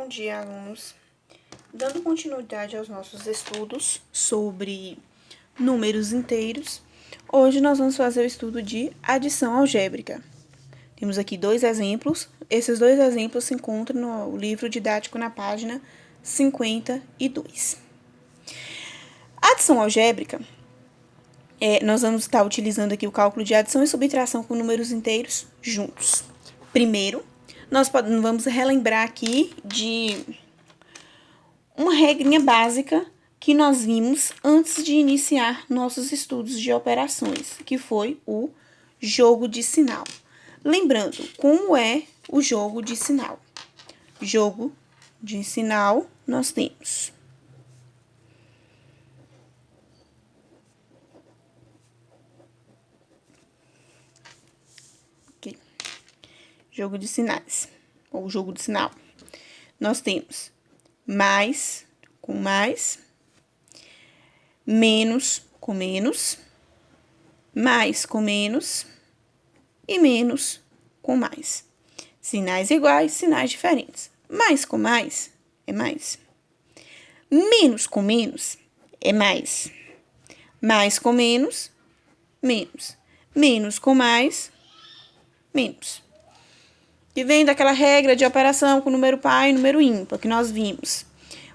Bom dia, alunos. Dando continuidade aos nossos estudos sobre números inteiros, hoje nós vamos fazer o estudo de adição algébrica. Temos aqui dois exemplos. Esses dois exemplos se encontram no livro didático na página 52. A adição algébrica, nós vamos estar utilizando aqui o cálculo de adição e subtração com números inteiros juntos. Primeiro, nós vamos relembrar aqui de uma regrinha básica que nós vimos antes de iniciar nossos estudos de operações, que foi o jogo de sinal. Lembrando, como é o jogo de sinal? Jogo de sinal, nós temos jogo de sinais, ou jogo de sinal. Nós temos mais com mais, menos com menos, mais com menos e menos com mais. Sinais iguais, sinais diferentes. Mais com mais é mais. Menos com menos é mais. Mais com menos, menos. Menos com mais, menos. Que vem daquela regra de operação com número par e número ímpar que nós vimos.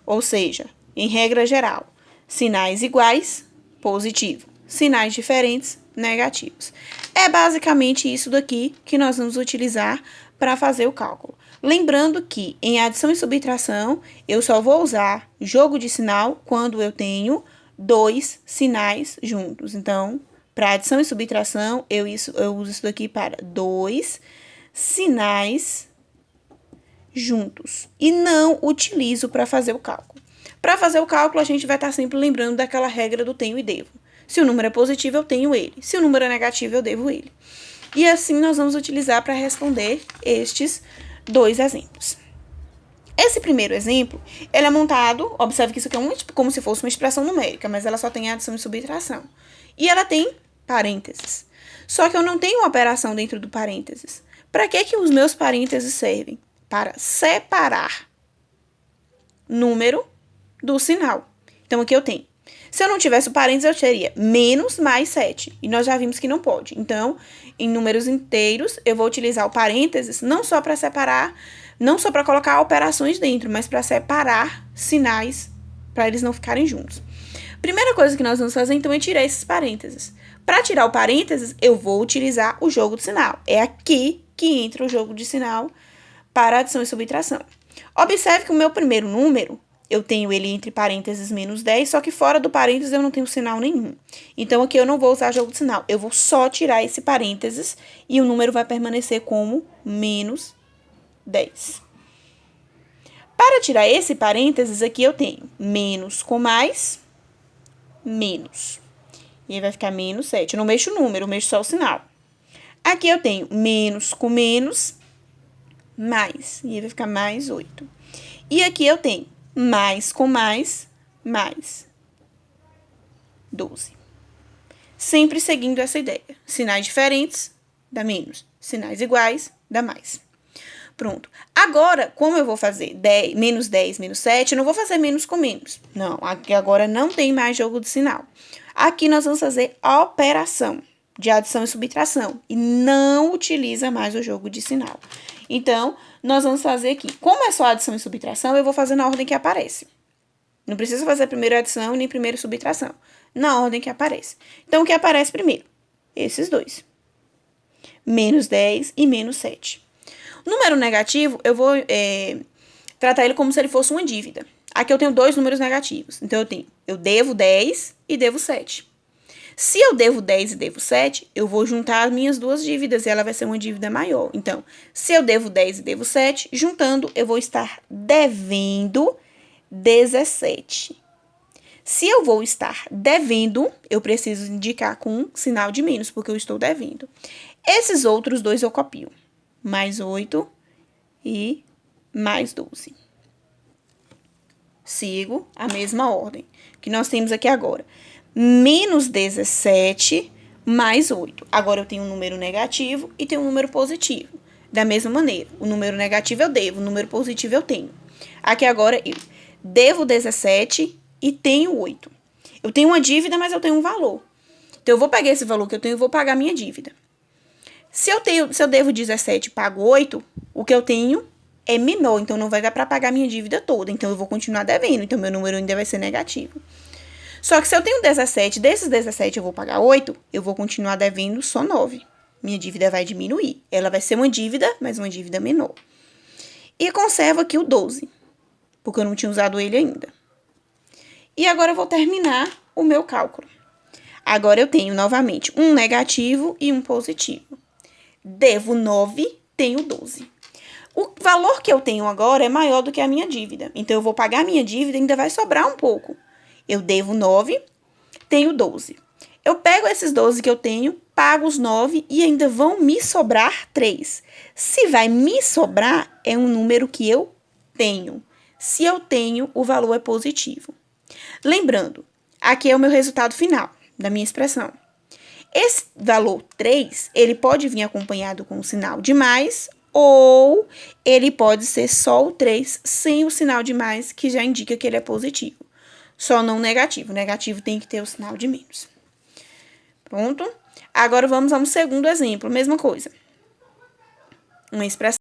Ou seja, em regra geral, sinais iguais, positivo. Sinais diferentes, negativos. É basicamente isso daqui que nós vamos utilizar para fazer o cálculo. Lembrando que em adição e subtração, eu só vou usar jogo de sinal quando eu tenho dois sinais juntos. Então, para adição e subtração, eu uso isso daqui para dois sinais juntos e não utilizo para fazer o cálculo. Para fazer o cálculo, a gente vai estar sempre lembrando daquela regra do tenho e devo. Se o número é positivo, eu tenho ele. Se o número é negativo, eu devo ele. E assim nós vamos utilizar para responder estes dois exemplos. Esse primeiro exemplo, ele é montado, observe que isso aqui é como se fosse uma expressão numérica, mas ela só tem adição e subtração. E ela tem parênteses. Só que eu não tenho uma operação dentro do parênteses. Para que os meus parênteses servem? Para separar número do sinal. Então, aqui eu tenho. Se eu não tivesse o parênteses, eu teria menos mais 7. E nós já vimos que não pode. Então, em números inteiros, eu vou utilizar o parênteses não só para separar, não só para colocar operações dentro, mas para separar sinais, para eles não ficarem juntos. Primeira coisa que nós vamos fazer, então, é tirar esses parênteses. Para tirar o parênteses, eu vou utilizar o jogo de sinal. É aqui que entra o jogo de sinal para adição e subtração. Observe que o meu primeiro número, eu tenho ele entre parênteses menos 10, só que fora do parênteses eu não tenho sinal nenhum. Então, aqui eu não vou usar jogo de sinal. Eu vou só tirar esse parênteses e o número vai permanecer como menos 10. Para tirar esse parênteses, aqui eu tenho menos com mais, menos. E aí vai ficar menos 7. Eu não mexo o número, eu mexo só o sinal. Aqui eu tenho menos com menos, mais. E aí vai ficar mais 8. E aqui eu tenho mais com mais, mais 12. Sempre seguindo essa ideia. Sinais diferentes, dá menos. Sinais iguais, dá mais. Pronto. Agora, como eu vou fazer menos 10, menos 7, eu não vou fazer menos com menos. Não, aqui agora não tem mais jogo de sinal. Aqui nós vamos fazer a operação de adição e subtração. E não utiliza mais o jogo de sinal. Então, nós vamos fazer aqui. Como é só adição e subtração, eu vou fazer na ordem que aparece. Não precisa fazer primeiro adição nem primeiro subtração. Na ordem que aparece. Então, o que aparece primeiro? Esses dois. Menos 10 e menos 7. O número negativo, eu vou tratar ele como se ele fosse uma dívida. Aqui eu tenho dois números negativos. Então, eu devo 10 e devo 7. Se eu devo 10 e devo 7, eu vou juntar as minhas duas dívidas e ela vai ser uma dívida maior. Então, se eu devo 10 e devo 7, juntando, eu vou estar devendo 17. Se eu vou estar devendo, eu preciso indicar com um sinal de menos, porque eu estou devendo. Esses outros dois eu copio. Mais 8 e mais 12. Sigo a mesma ordem que nós temos aqui agora. Menos 17 mais 8. Agora eu tenho um número negativo e tenho um número positivo. Da mesma maneira, o número negativo eu devo, o número positivo eu tenho. Aqui agora eu devo 17 e tenho 8. Eu tenho uma dívida, mas eu tenho um valor. Então, eu vou pegar esse valor que eu tenho e vou pagar a minha dívida. Se eu devo 17 e pago 8, o que eu tenho é menor, então não vai dar para pagar a minha dívida toda. Então, eu vou continuar devendo, então meu número ainda vai ser negativo. Só que se eu tenho 17, desses 17 eu vou pagar 8, eu vou continuar devendo só 9. Minha dívida vai diminuir. Ela vai ser uma dívida, mas uma dívida menor. E conservo aqui o 12, porque eu não tinha usado ele ainda. E agora eu vou terminar o meu cálculo. Agora eu tenho novamente um negativo e um positivo. Devo 9, tenho 12. O valor que eu tenho agora é maior do que a minha dívida. Então, eu vou pagar a minha dívida e ainda vai sobrar um pouco. Eu devo 9, tenho 12. Eu pego esses 12 que eu tenho, pago os 9 e ainda vão me sobrar 3. Se vai me sobrar, é um número que eu tenho. Se eu tenho, o valor é positivo. Lembrando, aqui é o meu resultado final da minha expressão. Esse valor 3, ele pode vir acompanhado com o sinal de mais ou ele pode ser só o 3 sem o sinal de mais, que já indica que ele é positivo. Só não negativo. Negativo tem que ter o sinal de menos. Pronto? Agora vamos a um segundo exemplo. Mesma coisa. Uma expressão.